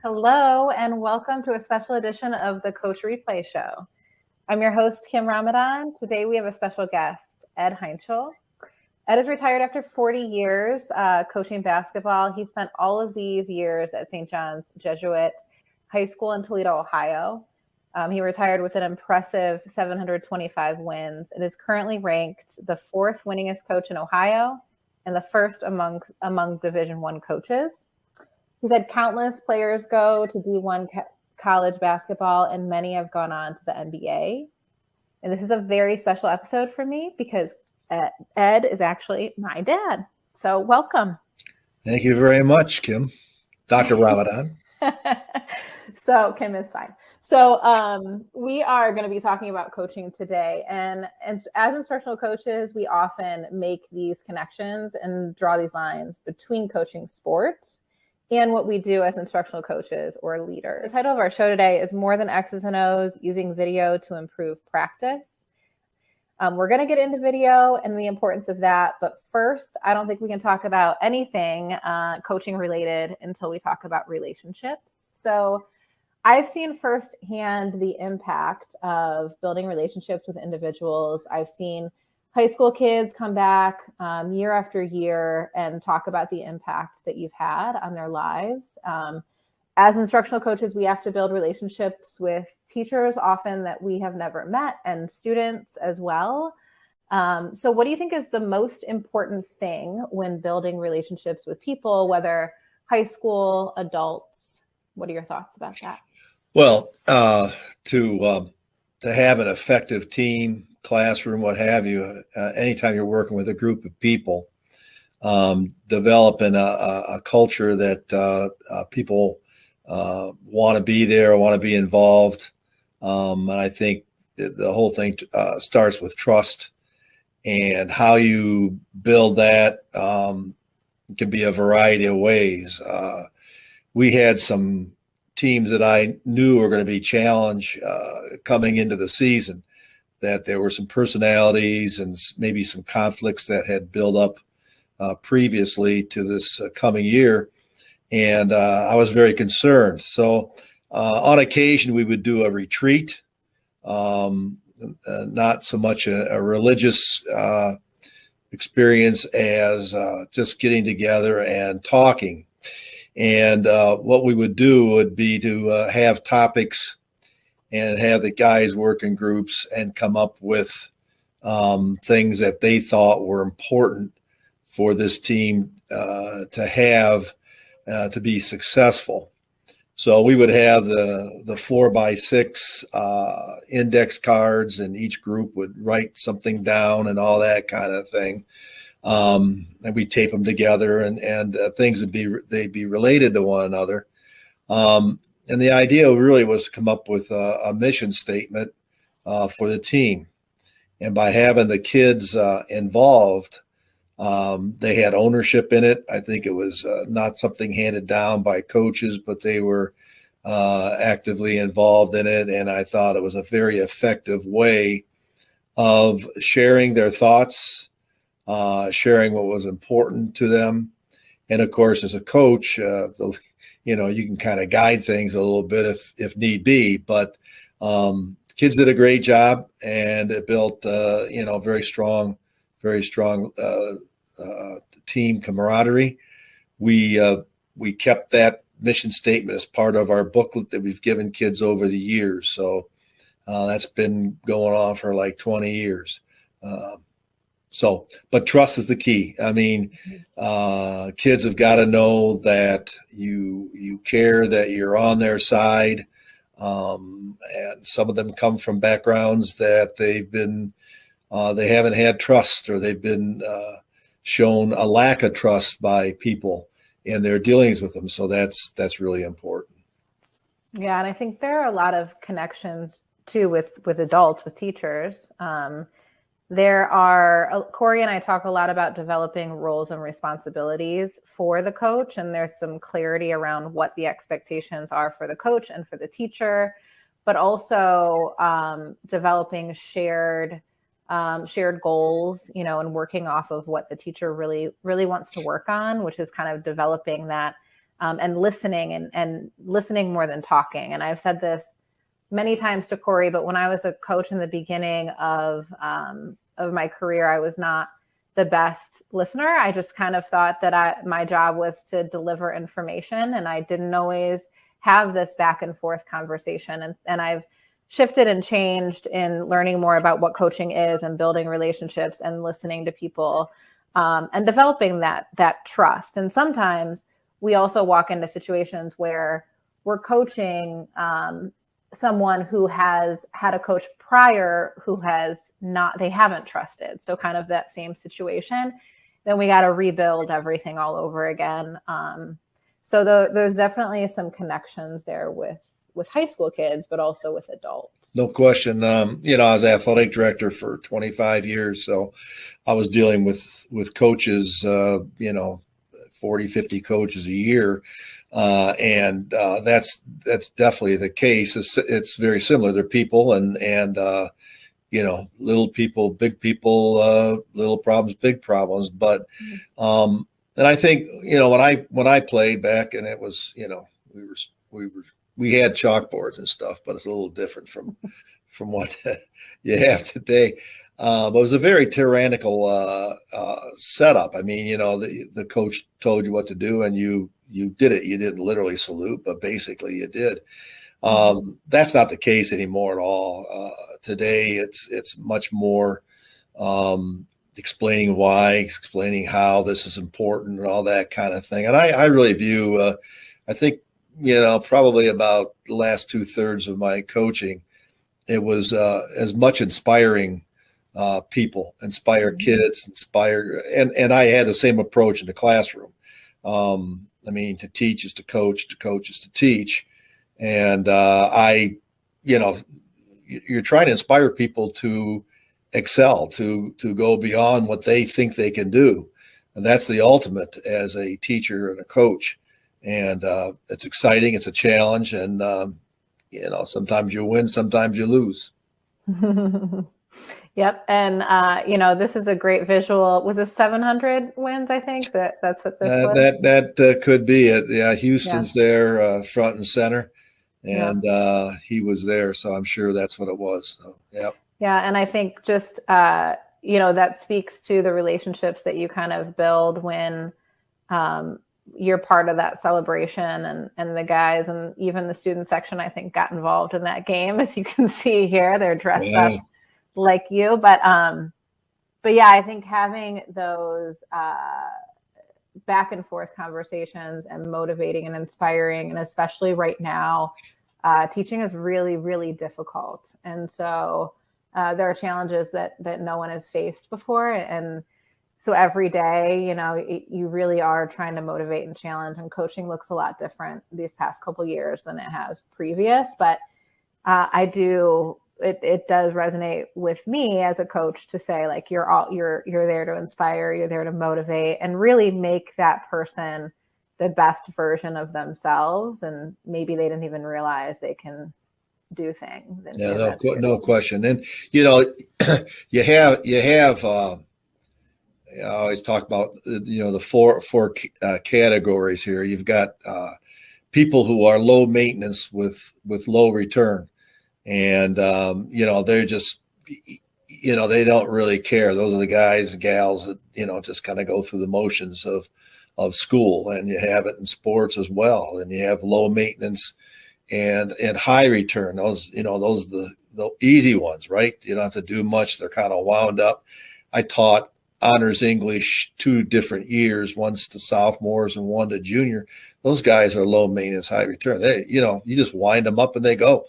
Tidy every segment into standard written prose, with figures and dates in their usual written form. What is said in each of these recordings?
Hello, and welcome to a special edition of the Coach Replay Show. I'm your host, Kim Ramadan. Today we have a special guest, Ed Heintschel. Ed is retired after 40 years coaching basketball. He spent all of these years at St. John's Jesuit High School in Toledo, Ohio. He retired with an impressive 725 wins and is currently ranked the fourth winningest coach in Ohio and the first among Division I coaches. He's had countless players go to D1 college basketball, and many have gone on to the NBA. And this is a very special episode for me because Ed is actually my dad. So welcome. Thank you very much, Kim. Dr. Ramadan. So Kim is fine. So we are going to be talking about coaching today. And as instructional coaches, we often make these connections and draw these lines between coaching sports and what we do as instructional coaches or leaders. The title of our show today is More Than X's and O's, Using Video to Improve Practice. We're going to get into video and the importance of that. But first, I don't think we can talk about anything coaching related until we talk about relationships. So I've seen firsthand the impact of building relationships with individuals. I've seen high school kids come back year after year and talk about the impact that you've had on their lives. As instructional coaches, we have to build relationships with teachers often that we have never met and students as well. So what do you think is the most important thing when building relationships with people, whether high school, adults? What are your thoughts about that? Well, to have an effective team, classroom, what have you, anytime you're working with a group of people, developing a culture that people want to be there, want to be involved. And I think the whole thing starts with trust, and how you build that can be a variety of ways. We had some teams that I knew were going to be challenged coming into the season, that there were some personalities and maybe some conflicts that had built up previously to this coming year. And I was very concerned. So on occasion, we would do a retreat, not so much a religious experience as just getting together and talking. And what we would do would be to have topics and have the guys work in groups and come up with things that they thought were important for this team to have to be successful. So we would have the 4x6 index cards, and each group would write something down and all that kind of thing. And we tape them together, and things would be related to one another. And the idea really was to come up with a mission statement for the team. And by having the kids involved, they had ownership in it. I think it was not something handed down by coaches, but they were actively involved in it. And I thought it was a very effective way of sharing their thoughts, sharing what was important to them. And of course, as a coach, you can kind of guide things a little bit if need be, but kids did a great job, and it built, very strong team camaraderie. We kept that mission statement as part of our booklet that we've given kids over the years. So that's been going on for like 20 years. But trust is the key. I mean, kids have got to know that you care, that you're on their side. And some of them come from backgrounds that they haven't had trust, or they've been shown a lack of trust by people in their dealings with them. So that's really important. Yeah, and I think there are a lot of connections too with adults, with teachers. Cory and I talk a lot about developing roles and responsibilities for the coach, and there's some clarity around what the expectations are for the coach and for the teacher, but also developing shared goals, and working off of what the teacher really, really wants to work on, which is kind of developing that and listening more than talking. And I've said this many times to Cory, but when I was a coach in the beginning of my career, I was not the best listener. I just kind of thought that my job was to deliver information, and I didn't always have this back and forth conversation. And I've shifted and changed in learning more about what coaching is and building relationships and listening to people, and developing that trust. And sometimes we also walk into situations where we're coaching someone who has had a coach prior who they haven't trusted. So kind of that same situation, then we got to rebuild everything all over again. So there's definitely some connections there with high school kids, but also with adults. No question. I was athletic director for 25 years. So I was dealing with coaches, 40, 50 coaches a year. And that's definitely the case. It's very similar. They're people and little people, big people, little problems, big problems. But, and I think, when I played back, and it was, we had chalkboards and stuff, but it's a little different from what you have today. But it was a very tyrannical setup. I mean, the coach told you what to do, and you did it. You didn't literally salute, but basically you did. That's not the case anymore at all. Today, it's much more explaining why, explaining how this is important, and all that kind of thing. And I really view, I think, probably about the last 2/3 of my coaching, it was as much inspiring people, inspire kids, and I had the same approach in the classroom. To teach is to coach is to teach. And you're trying to inspire people to excel, to go beyond what they think they can do. And that's the ultimate as a teacher and a coach. And it's exciting. It's a challenge. And, sometimes you win, sometimes you lose. Yep. And, this is a great visual. Was it 700 wins? I think that's what this was. That could be it. Yeah. Houston's there front and center, and he was there. So I'm sure that's what it was. So, yeah. Yeah. And I think just, that speaks to the relationships that you kind of build when you're part of that celebration, and the guys and even the student section, I think, got involved in that game. As you can see here, they're dressed up like you, but yeah, I think having those back and forth conversations and motivating and inspiring, and especially right now, teaching is really, really difficult. And so there are challenges that no one has faced before. And so every day, you really are trying to motivate and challenge, and coaching looks a lot different these past couple years than it has previous. But it does resonate with me as a coach to say, like, you're there to inspire, you're there to motivate, and really make that person the best version of themselves. And maybe they didn't even realize they can do things. Yeah, no question. And you have I always talk about the four categories here. You've got people who are low maintenance with low return. And, they're just, they don't really care. Those are the guys and gals that, just kind of go through the motions of school. And you have it in sports as well. And you have low maintenance and high return. Those are the easy ones, right? You don't have to do much. They're kind of wound up. I taught honors English 2 different years, once to sophomores and one to junior. Those guys are low maintenance, high return. They, you just wind them up and they go.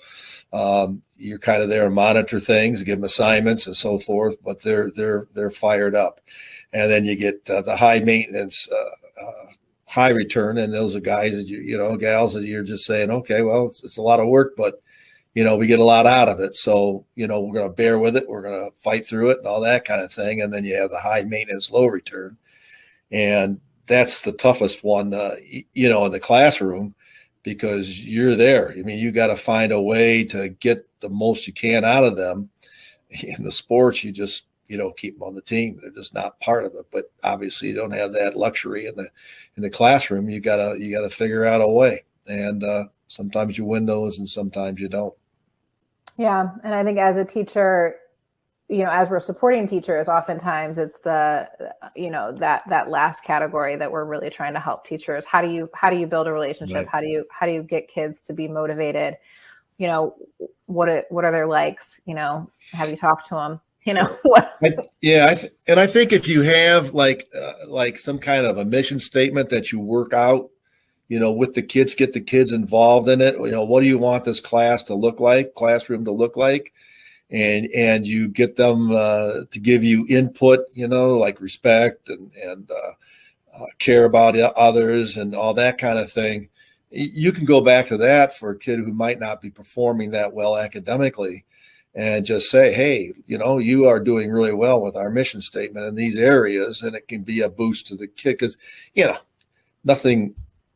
You're kind of there to monitor things, give them assignments and so forth, but they're fired up. And then you get the high maintenance, high return, and those are guys that gals that you're just saying, okay, well, it's a lot of work, but we get a lot out of it. So, we're going to bear with it. We're going to fight through it and all that kind of thing. And then you have the high maintenance, low return. And that's the toughest one, in the classroom, because you're there. I mean, you got to find a way to get the most you can out of them. In the sports, you just keep them on the team. They're just not part of it. But obviously, you don't have that luxury in the classroom. You gotta figure out a way. And sometimes you win those, and sometimes you don't. Yeah, and I think as a teacher, as we're supporting teachers, oftentimes it's the, that last category that we're really trying to help teachers. How do you build a relationship? Right. How do you get kids to be motivated? What are their likes? Have you talked to them? What? I think if you have like some kind of a mission statement that you work out, with the kids, get the kids involved in it. What do you want this classroom to look like? And you get them to give you input, like respect and care about others and all that kind of thing. You can go back to that for a kid who might not be performing that well academically and just say, hey, you are doing really well with our mission statement in these areas. And it can be a boost to the kid because,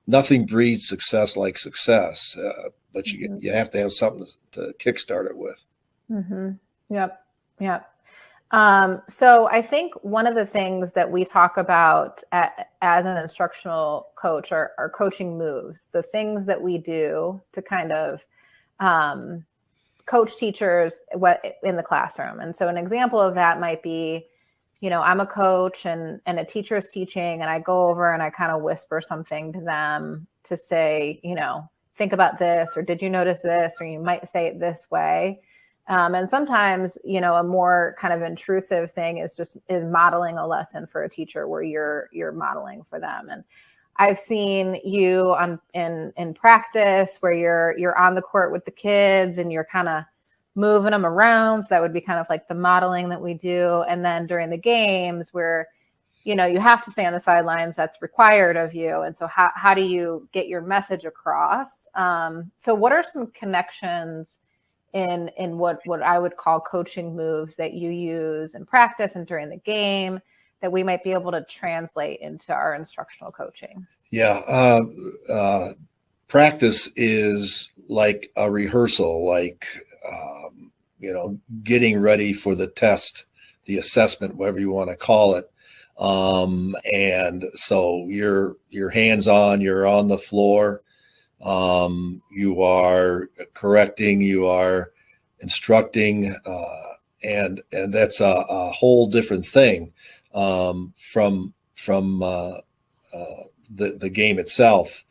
nothing breeds success like success, but you have to have something to kickstart it with. Mm-hmm. Yep. So I think one of the things that we talk about as an instructional coach are coaching moves, the things that we do to kind of coach teachers in the classroom. And so an example of that might be, I'm a coach and a teacher is teaching, and I go over and I kind of whisper something to them to say, think about this, or did you notice this, or you might say it this way. And sometimes, a more kind of intrusive thing is modeling a lesson for a teacher where you're modeling for them. And I've seen you in practice where you're on the court with the kids and you're kind of moving them around. So that would be kind of like the modeling that we do. And then during the games where, you have to stay on the sidelines, that's required of you. And so how do you get your message across? So what are some connections in what I would call coaching moves that you use in practice and during the game that we might be able to translate into our instructional coaching? Yeah. Practice is like a rehearsal, getting ready for the test, the assessment, whatever you want to call it. And so you're hands-on, you're on the floor. You are correcting, you are instructing, and that's a whole different thing from the game itself.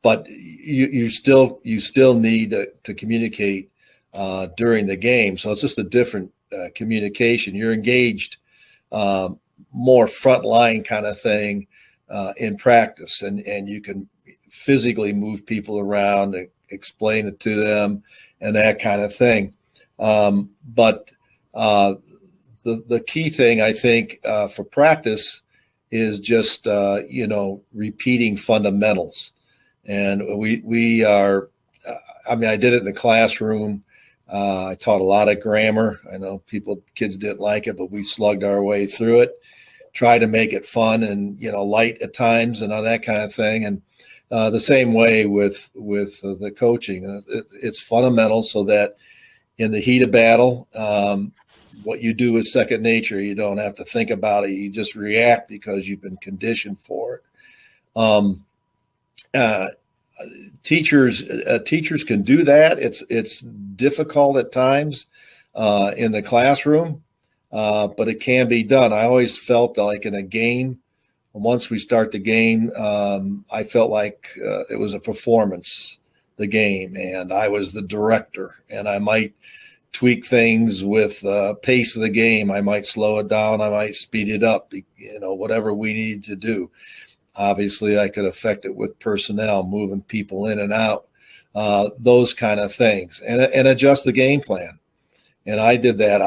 But you still need to communicate during the game. So it's just a different communication. You're engaged, more frontline kind of thing in practice, and you can physically move people around and explain it to them and that kind of thing. But the key thing, I think, for practice is just, repeating fundamentals. And we are, I did it in the classroom. I taught a lot of grammar. I know kids didn't like it, but we slugged our way through it, try to make it fun and, light at times and all that kind of thing. And the same way with the coaching, it's fundamental so that in the heat of battle, what you do is second nature. You don't have to think about it. You just react because you've been conditioned for it. Teachers can do that. It's difficult at times in the classroom, but it can be done. I always felt like in a game, once we start the game, I felt like it was a performance, the game, and I was the director, and I might tweak things with pace of the game. I might slow it down. I might speed it up, whatever we need to do. Obviously, I could affect it with personnel, moving people in and out, those kind of things, and adjust the game plan. And I did that.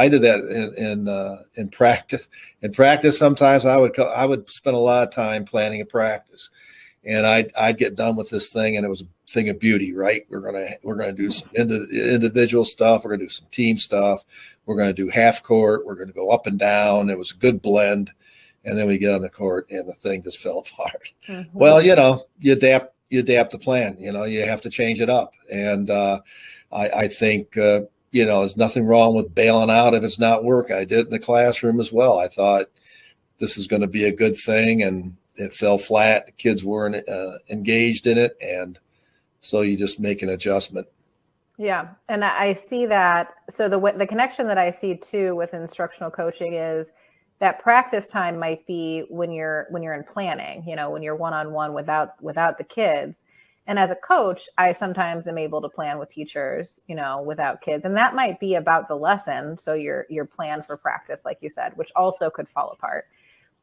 In practice. In practice, sometimes I would spend a lot of time planning a practice, and I'd get done with this thing, and it was a thing of beauty, right? We're gonna do some individual stuff. We're gonna do some team stuff. We're gonna do half court. We're gonna go up and down. It was a good blend. And then we get on the court and the thing just fell apart. Mm-hmm. Well, you adapt the plan, you have to change it up. And I think, there's nothing wrong with bailing out if it's not working. I did it in the classroom as well. I thought this is going to be a good thing, and it fell flat. The kids weren't engaged in it, and so you just make an adjustment. Yeah, and I see that. So the connection that I see too with instructional coaching is that practice time might be when you're in planning, when you're one-on-one without the kids. And as a coach, I sometimes am able to plan with teachers, without kids. And that might be about the lesson. So your plan for practice, like you said, which also could fall apart.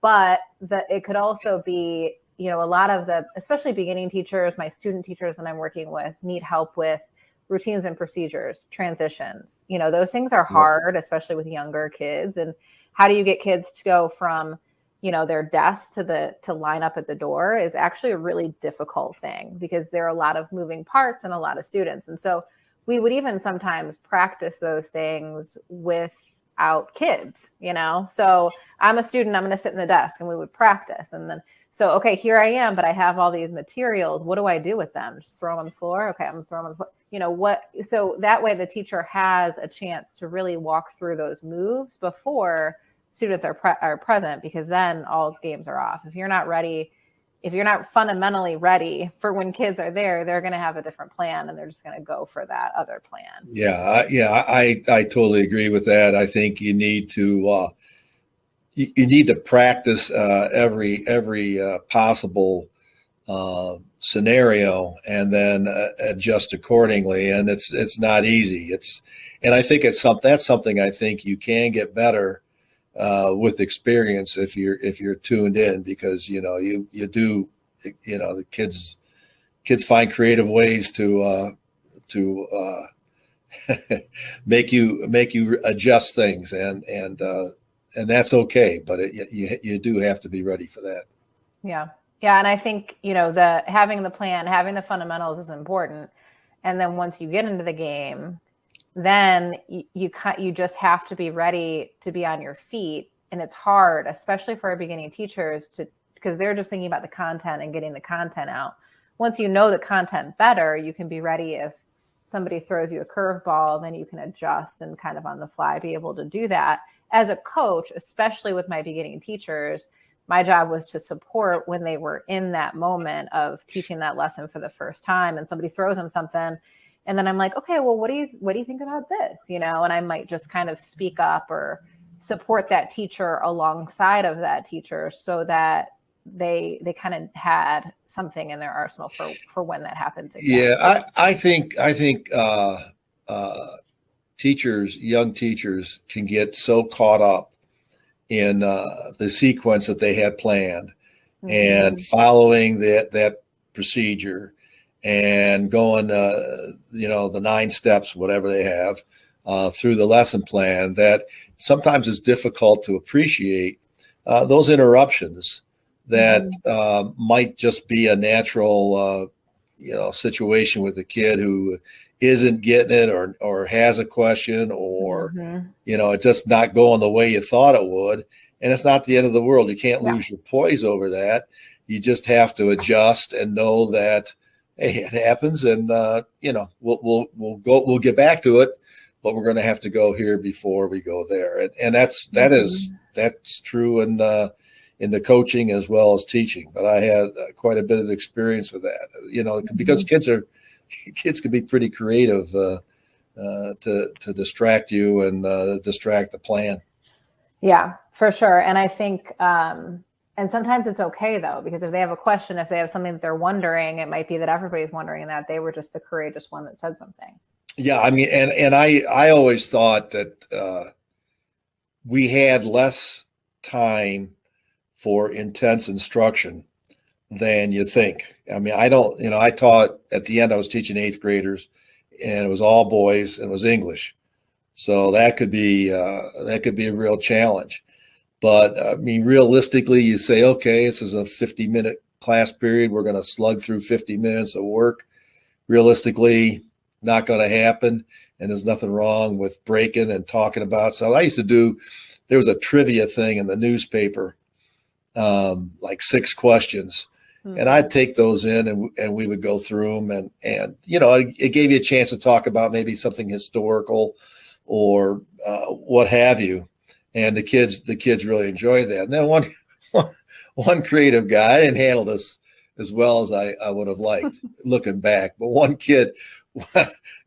But it could also be, a lot of especially beginning teachers, my student teachers that I'm working with need help with routines and procedures, transitions. Those things are hard, especially with younger kids. And how do you get kids to go from, their desk to line up at the door is actually a really difficult thing, because there are a lot of moving parts and a lot of students. And so we would even sometimes practice those things without kids, So I'm a student, I'm going to sit in the desk, and we would practice. And then, so, okay, here I am, but I have all these materials. What do I do with them? Just throw them on the floor? Okay, I'm going to throw them on the floor. So that way the teacher has a chance to really walk through those moves before students are present, because then all games are off. If you're not ready, if you're not fundamentally ready for when kids are there, they're going to have a different plan, and they're just going to go for that other plan. Yeah. I totally agree with that. I think you need to, you need to practice every possible scenario, and then adjust accordingly. And it's not easy. And I think that's something I think you can get better with experience if you're tuned in, because you do, the kids find creative ways to make you adjust things, and that's okay, but you do have to be ready for that. Yeah. And I think having the plan, having the fundamentals is important, and then once you get into the game, then you just have to be ready to be on your feet. And it's hard, especially for our beginning teachers, because they're just thinking about the content and getting the content out. Once you know the content better, you can be ready. If somebody throws you a curveball, then you can adjust and kind of on the fly be able to do that. As a coach, especially with my beginning teachers, my job was to support when they were in that moment of teaching that lesson for the first time, and somebody throws them something. And then I'm like, okay, well, what do you think about this? And I might just kind of speak up or support that teacher alongside of that teacher, so that they kind of had something in their arsenal for when that happens again. Yeah, I think teachers, young teachers, can get so caught up in the sequence that they had planned, and following that procedure, and going, the 9 steps, whatever they have, through the lesson plan, that sometimes it's difficult to appreciate those interruptions that might just be a natural, situation with the kid who isn't getting it, or has a question, or, it's just not going the way you thought it would. And it's not the end of the world. You can't lose your poise over that. You just have to adjust and know that, hey, it happens, and we'll get back to it, but we're going to have to go here before we go there, and that's true in the coaching as well as teaching. But I had quite a bit of experience with that, because kids can be pretty creative to distract you and distract the plan. Yeah, for sure. And I think. And sometimes it's okay, though, because if they have a question, if they have something that they're wondering, it might be that everybody's wondering, and that they were just the courageous one that said something. Yeah, I mean, and I always thought that we had less time for intense instruction than you think. I mean, I taught at the end, I was teaching 8th graders, and it was all boys, and it was English. So that could be a real challenge. But I mean, realistically, you say, okay, this is a 50-minute class period. We're going to slug through 50 minutes of work. Realistically, not going to happen. And there's nothing wrong with breaking and talking about. So I used to do, there was a trivia thing in the newspaper, like 6 questions. And I'd take those in, and we would go through them. And it gave you a chance to talk about maybe something historical, or what have you. And the kids really enjoy that. And then one creative guy, I didn't handle this as well as I would have liked looking back, but one kid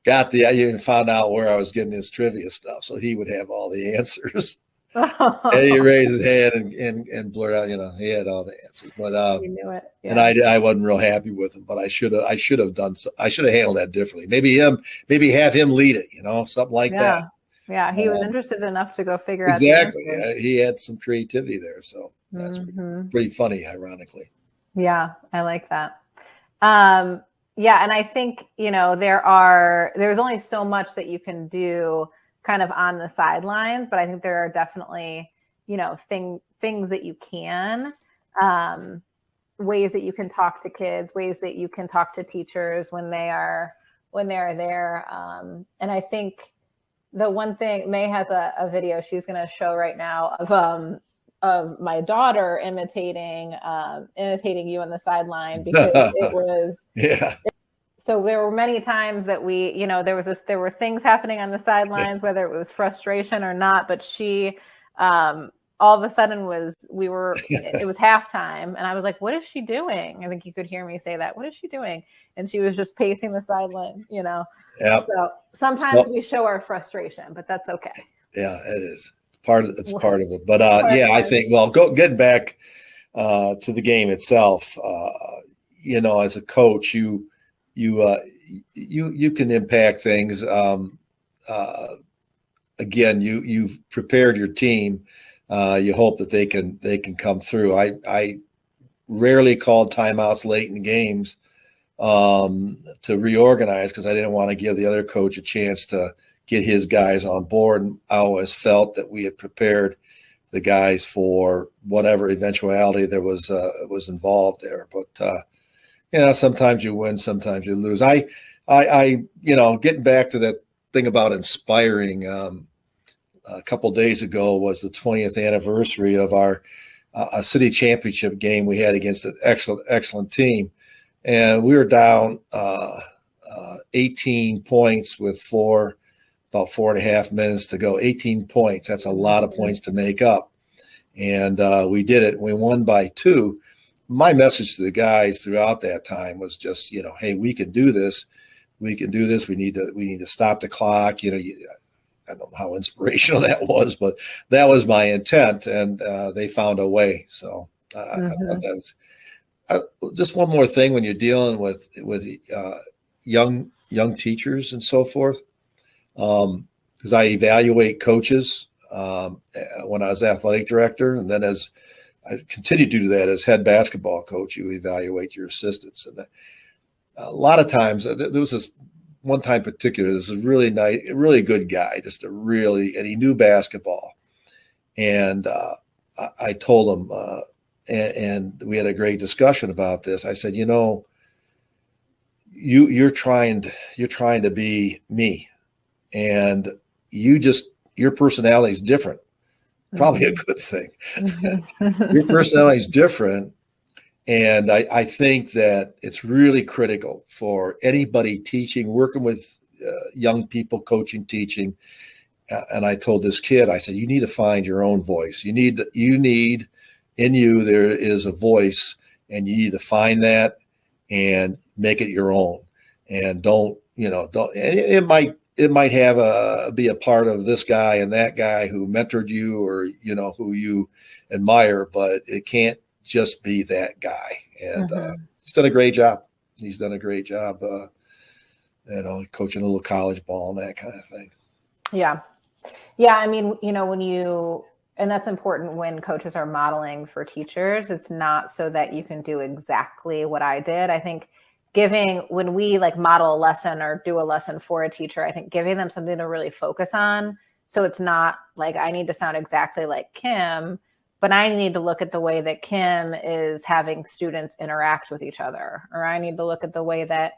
got the idea and found out where I was getting his trivia stuff. So he would have all the answers. And he raised his hand and blurted out, he had all the answers. But you knew it. Yeah. And I wasn't real happy with him, but I should have handled that differently. Maybe have him lead it, something like that. Yeah, he was interested enough to go figure out exactly. He had some creativity there, so that's pretty funny, ironically. Yeah, I like that. Yeah, and I think there's only so much that you can do kind of on the sidelines, but I think there are definitely things that you can, ways that you can talk to kids, ways that you can talk to teachers when they're there, and I think. The one thing, May has a video she's going to show right now of my daughter imitating you on the sideline, because it was so there were many times that there were things happening on the sidelines, whether it was frustration or not, but she all of a sudden it was halftime, and I was like, what is she doing? I think you could hear me say that. What is she doing? And she was just pacing the sideline, Yep. So sometimes we show our frustration, but that's okay. Yeah, it is part of it. But I think, getting back to the game itself, as a coach, you can impact things. Again, you've prepared your team. You hope that they can come through. I rarely called timeouts late in games to reorganize, because I didn't want to give the other coach a chance to get his guys on board. And I always felt that we had prepared the guys for whatever eventuality there was involved there. But sometimes you win, sometimes you lose. I getting back to that thing about inspiring. A couple of days ago was the 20th anniversary of our city championship game we had against an excellent team. And we were down 18 points with about 4.5 minutes to go. 18 points. That's a lot of points to make up. And we did it. We won by 2. My message to the guys throughout that time was just, hey, we can do this. We can do this. We need to stop the clock. I don't know how inspirational that was, but that was my intent, and they found a way. So I thought that was just one more thing when you're dealing with young teachers and so forth, because I evaluate coaches when I was athletic director, and then as I continue to do that as head basketball coach, you evaluate your assistants. And a lot of times, there was this one time in particular, this is really nice, really good guy, and he knew basketball. And I told him, and we had a great discussion about this. I said, you're trying to be me, and your personality is different. Probably a good thing. Your personality is different. And I think that it's really critical for anybody teaching, working with young people, coaching, teaching. And I told this kid, I said, you need to find your own voice. You need in you, there is a voice, and you need to find that and make it your own. And don't, it might have be a part of this guy and that guy who mentored you, or, who you admire, but it can't just be that guy. And he's done a great job. Coaching a little college ball and that kind of thing. Yeah. I mean, and that's important when coaches are modeling for teachers. It's not so that you can do exactly what I did. I think when we model a lesson or do a lesson for a teacher, I think giving them something to really focus on. So it's not like I need to sound exactly like Kim, but I need to look at the way that Kim is having students interact with each other, or I need to look at the way that,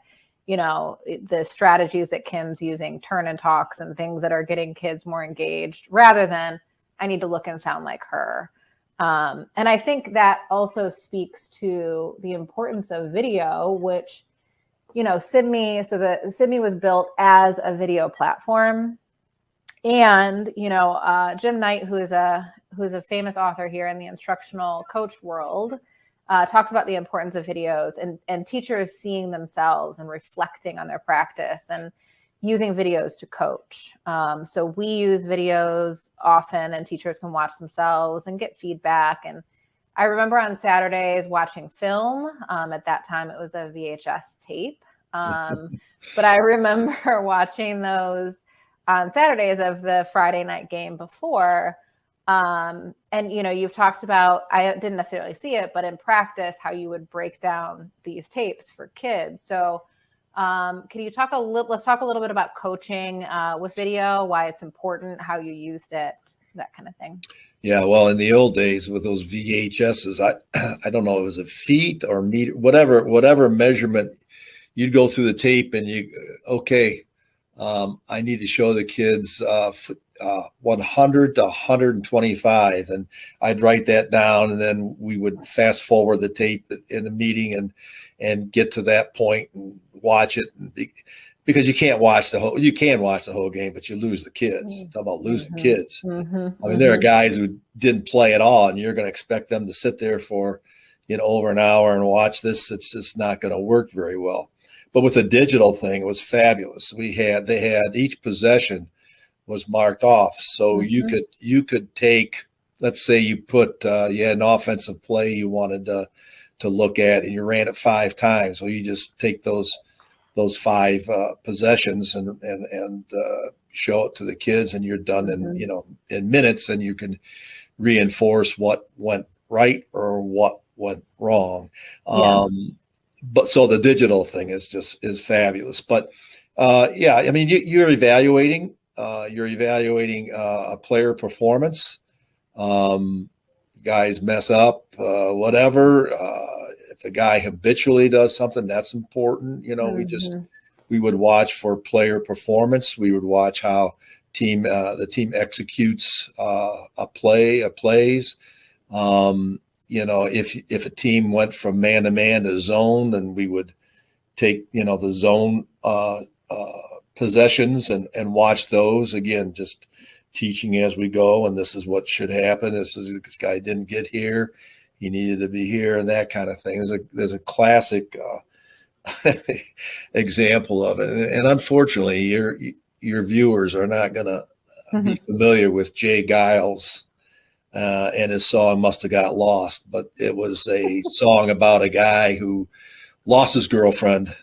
the strategies that Kim's using, turn and talks and things that are getting kids more engaged, rather than I need to look and sound like her. And I think that also speaks to the importance of video, which, Sibme was built as a video platform. And, Jim Knight, who is a famous author here in the instructional coach world, talks about the importance of videos and teachers seeing themselves and reflecting on their practice and using videos to coach. So we use videos often, and teachers can watch themselves and get feedback. And I remember on Saturdays watching film. At that time, it was a VHS tape. But I remember watching those on Saturdays of the Friday night game before. And, you've talked about, I didn't necessarily see it, but in practice, how you would break down these tapes for kids. So can you let's talk a little bit about coaching with video, why it's important, how you used it, that kind of thing. Yeah, well, in the old days with those VHSs, I don't know, it was a feet or meter, whatever measurement, you'd go through the tape and I need to show the kids 100 to 125, and I'd write that down, and then we would fast forward the tape in a meeting and get to that point and watch it, because you can watch the whole game, but you lose the kids. Talk about losing kids. I mean, there are guys who didn't play at all, and you're going to expect them to sit there for over an hour and watch this. It's just not going to work very well. But with the digital thing, it was fabulous. They had each possession was marked off, so you could take, let's say you put you had an offensive play you wanted to look at, and you ran it 5 times. So you just take those 5 possessions and show it to the kids, and you're done in minutes, and you can reinforce what went right or what went wrong. But so the digital thing is fabulous. But I mean, you're evaluating a player performance. Guys mess up, whatever. If a guy habitually does something, that's important. We would watch for player performance. We would watch how the team executes plays. If a team went from man to man to zone, then we would take the zone possessions and watch those. Again, just teaching as we go, and this is what should happen. This guy didn't get here, he needed to be here, and that kind of thing. There's a classic example of it, and unfortunately, your viewers are not going to be familiar with Jay Giles and his song "Must Have Got Lost," but it was a song about a guy who lost his girlfriend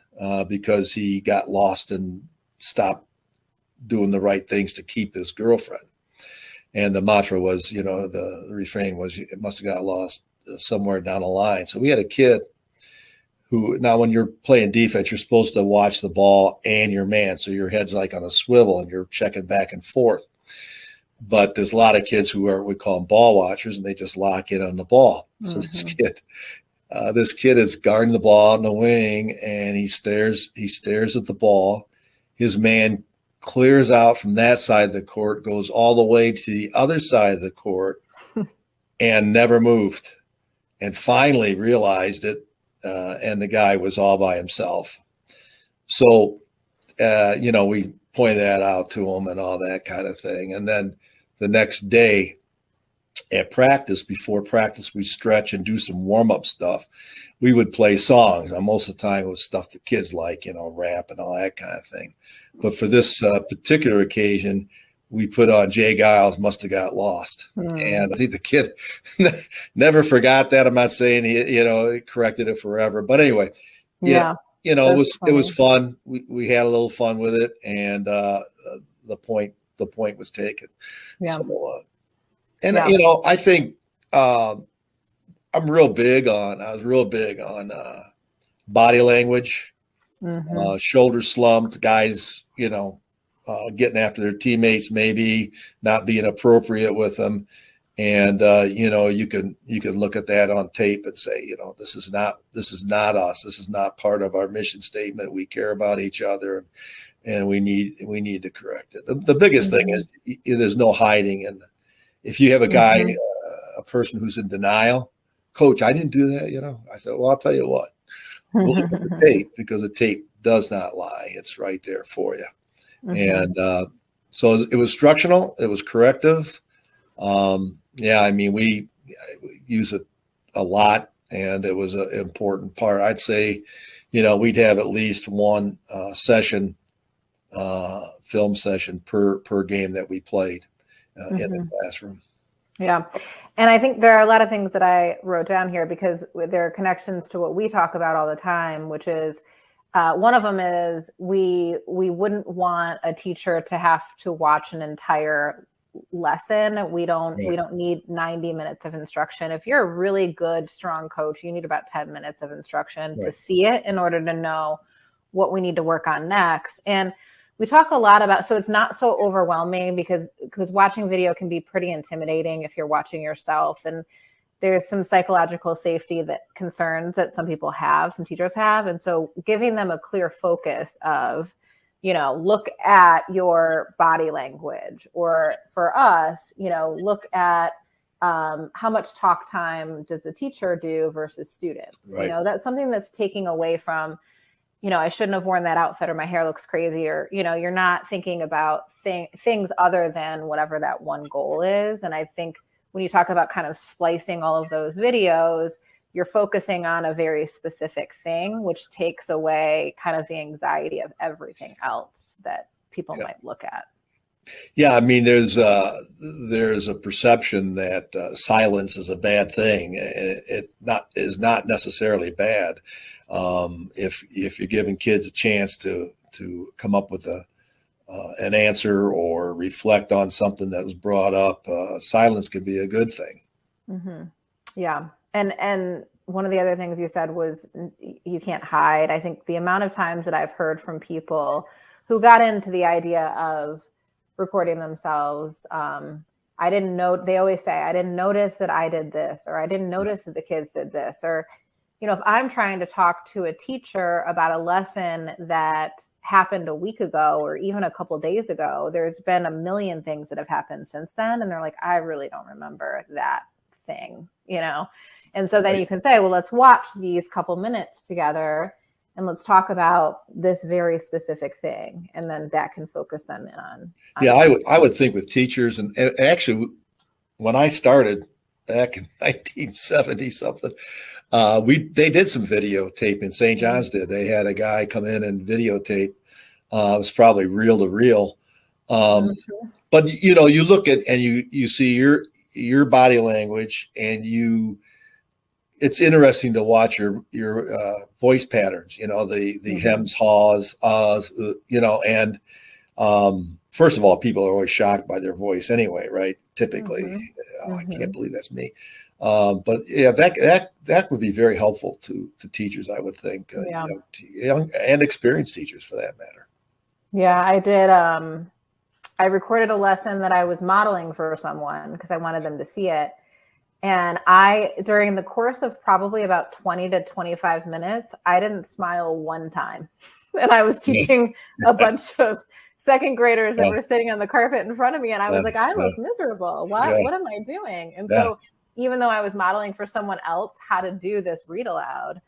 because he got lost and stopped doing the right things to keep his girlfriend. And the mantra was, the refrain was, "It must have got lost somewhere down the line." So we had a kid who, now when you're playing defense, you're supposed to watch the ball and your man. So your head's like on a swivel and you're checking back and forth. But there's a lot of kids who we call them ball watchers, and they just lock in on the ball. So this kid is guarding the ball in the wing, and he stares at the ball. His man clears out from that side of the court, goes all the way to the other side of the court, and never moved. And finally realized it, and the guy was all by himself. So, we pointed that out to him and all that kind of thing. And then the next day at practice, before practice, we stretch and do some warm-up stuff. We would play songs. Now, most of the time it was stuff the kids like, rap and all that kind of thing. But for this particular occasion, we put on Jay Giles' "Must Have Got Lost." And I think the kid never forgot that. I'm not saying he corrected it forever. But anyway, it was fun. We had a little fun with it, and the point was taken. Yeah. So, I think I was real big on body language, shoulder slumped, guys, getting after their teammates, maybe not being appropriate with them. And, you can look at that on tape and say, this is not us. This is not part of our mission statement. We care about each other, and we need to correct it. The biggest thing is there's no hiding. And if you have a guy, a person who's in denial, "Coach, I didn't do that." I said, "Well, I'll tell you what, we'll look at the tape, because the tape does not lie. It's right there for you." And, So it was instructional. It was corrective. Yeah, I mean, we use it a lot, and it was an important part. I'd say, we'd have at least one session, film session per game that we played in the classroom. Yeah. And I think there are a lot of things that I wrote down here because there are connections to what we talk about all the time, which is one of them is we wouldn't want a teacher to have to watch an entire lesson. We don't need 90 minutes of instruction. If you're a really good, strong coach, you need about 10 minutes of instruction to see it in order to know what we need to work on next. And we talk a lot about, so it's not so overwhelming because watching video can be pretty intimidating if you're watching yourself. And there's some psychological safety concerns that some people have, some teachers have. And so giving them a clear focus of, look at your body language, or for us, look at how mumuch talk time does the teacher do versus students. Right. That's something that's taking away from, I shouldn't have worn that outfit, or my hair looks crazy, or, you're not thinking about things other than whatever that one goal is. And I think when you talk about kind of splicing all of those videos, you're focusing on a very specific thing, which takes away kind of the anxiety of everything else that people might look at. Yeah, I mean, there's a perception that silence is a bad thing. It is not necessarily bad. If you're giving kids a chance to come up with an answer or reflect on something that was brought up, silence could be a good thing. Mm-hmm. Yeah. And one of the other things you said was you can't hide. I think the amount of times that I've heard from people who got into the idea of recording themselves, I didn't know, they always say, I didn't notice that I did this, or I didn't notice that the kids did this, or, if I'm trying to talk to a teacher about a lesson that happened a week ago, or even a couple of days ago, there's been a million things that have happened since then. And they're like, I really don't remember that thing, And so then you can say, well, let's watch these couple minutes together and let's talk about this very specific thing. And then that can focus them in on. Yeah, I would think with teachers, and actually when I started back in 1970 something, they did some videotaping. St. John's did. They had a guy come in and videotape. It was probably reel to reel. But you look at and you see your body language, and it's interesting to watch your voice patterns. The hems, haws, ahs. And first of all, people are always shocked by their voice anyway, right? Typically, I can't believe that's me. But yeah, that would be very helpful to teachers, I would think, young and experienced teachers for that matter. Yeah, I did. I recorded a lesson that I was modeling for someone because I wanted them to see it. And during the course of probably about 20 to 25 minutes, I didn't smile one time. And I was teaching a bunch of second graders that were sitting on the carpet in front of me. And I was like, I look miserable. What am I doing? And so even though I was modeling for someone else how to do this read aloud,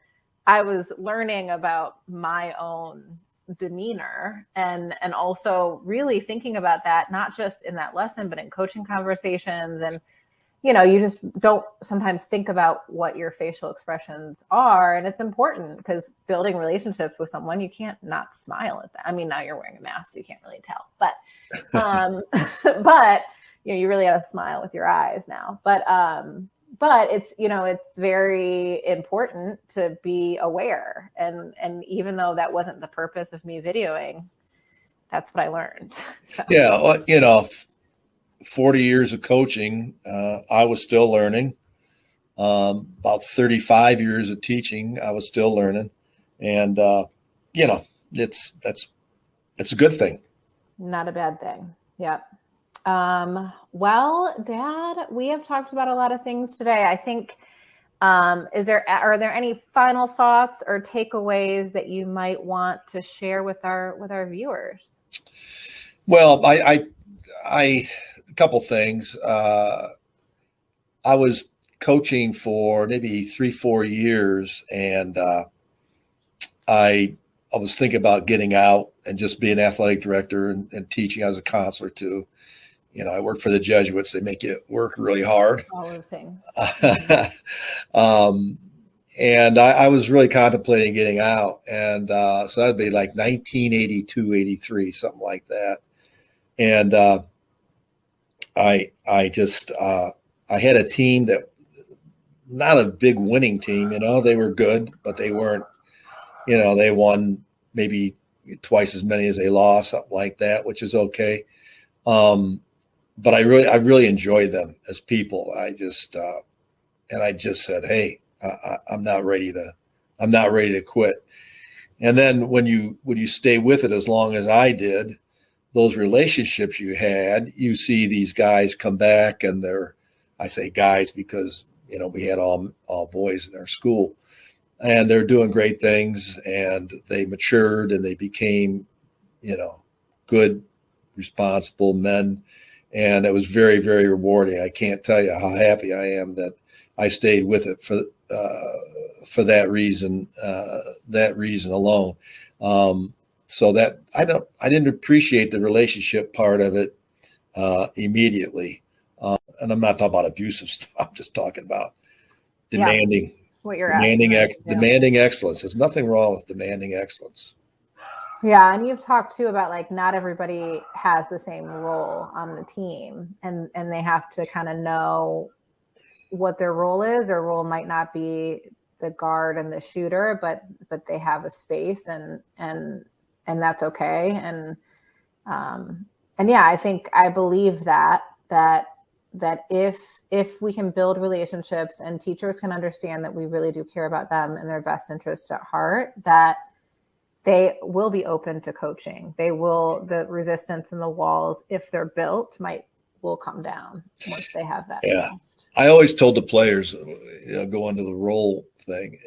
I was learning about my own demeanor and also really thinking about that, not just in that lesson, but in coaching conversations. And, you just don't sometimes think about what your facial expressions are. And it's important because building relationships with someone, you can't not smile at them. I mean, now you're wearing a mask, so you can't really tell, but you really got to smile with your eyes now. But it's, it's very important to be aware. And even though that wasn't the purpose of me videoing, that's what I learned. So. Yeah. 40 years of coaching, I was still learning. About 35 years of teaching, I was still learning. And, it's a good thing. Not a bad thing. Yep. Well, Dad, we have talked about a lot of things today. I think, are there any final thoughts or takeaways that you might want to share with our viewers? Well, I a couple things. I was coaching for maybe 3-4 years, and I was thinking about getting out and just being athletic director and teaching as a counselor too. I work for the Jesuits. They make you work really hard. All of the things. And I was really contemplating getting out. And so that'd be like 1982, 83, something like that. And I had a team that, not a big winning team, they were good, but they weren't, they won maybe twice as many as they lost, something like that, which is okay. But I really enjoyed them as people. I just said, hey, I'm not ready to quit. And then when you stay with it as long as I did, those relationships you had, you see these guys come back, and I say guys because, we had all boys in our school, and they're doing great things, and they matured and they became, good, responsible men. And it was very, very rewarding. I can't tell you how happy I am that I stayed with it for that reason alone. So that I didn't appreciate the relationship part of it immediately. And I'm not talking about abusive stuff. I'm just talking about demanding, demanding excellence. There's nothing wrong with demanding excellence. Yeah. And you've talked too about like, not everybody has the same role on the team, and they have to kind of know what their role is. Their role might not be the guard and the shooter, but they have a space, and that's okay. And yeah, I believe that if we can build relationships and teachers can understand that we really do care about them and their best interests at heart, that they will be open to coaching. The resistance and the walls, if they're built, will come down once they have that. Yeah. Trust. I always told the players, go into the role thing.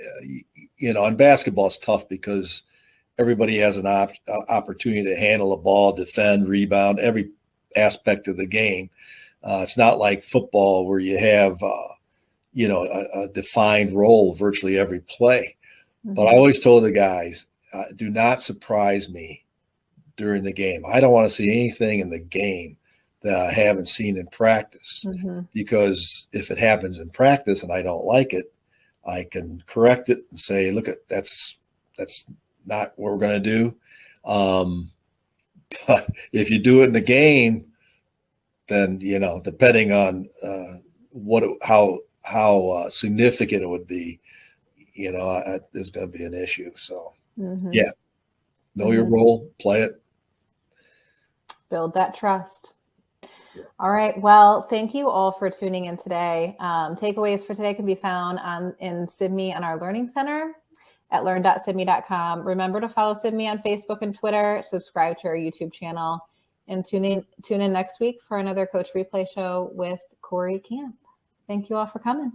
In basketball, it's tough because everybody has an opportunity to handle a ball, defend, rebound, every aspect of the game. It's not like football where you have, a defined role virtually every play. Mm-hmm. But I always told the guys, do not surprise me during the game. I don't want to see anything in the game that I haven't seen in practice, mm-hmm. because if it happens in practice and I don't like it, I can correct it and say, look, that's not what we're going to do. But if you do it in the game, then, depending on how significant it would be, there's going to be an issue. So, mm-hmm. Yeah, know mm-hmm. your role, play it. Build that trust. All right. Well, thank you all for tuning in today. Takeaways for today can be found in Sibme on our Learning Center at learn.sibme.com. Remember to follow Sibme on Facebook and Twitter, subscribe to our YouTube channel, and tune in next week for another Coach Replay show with Cory Camp. Thank you all for coming.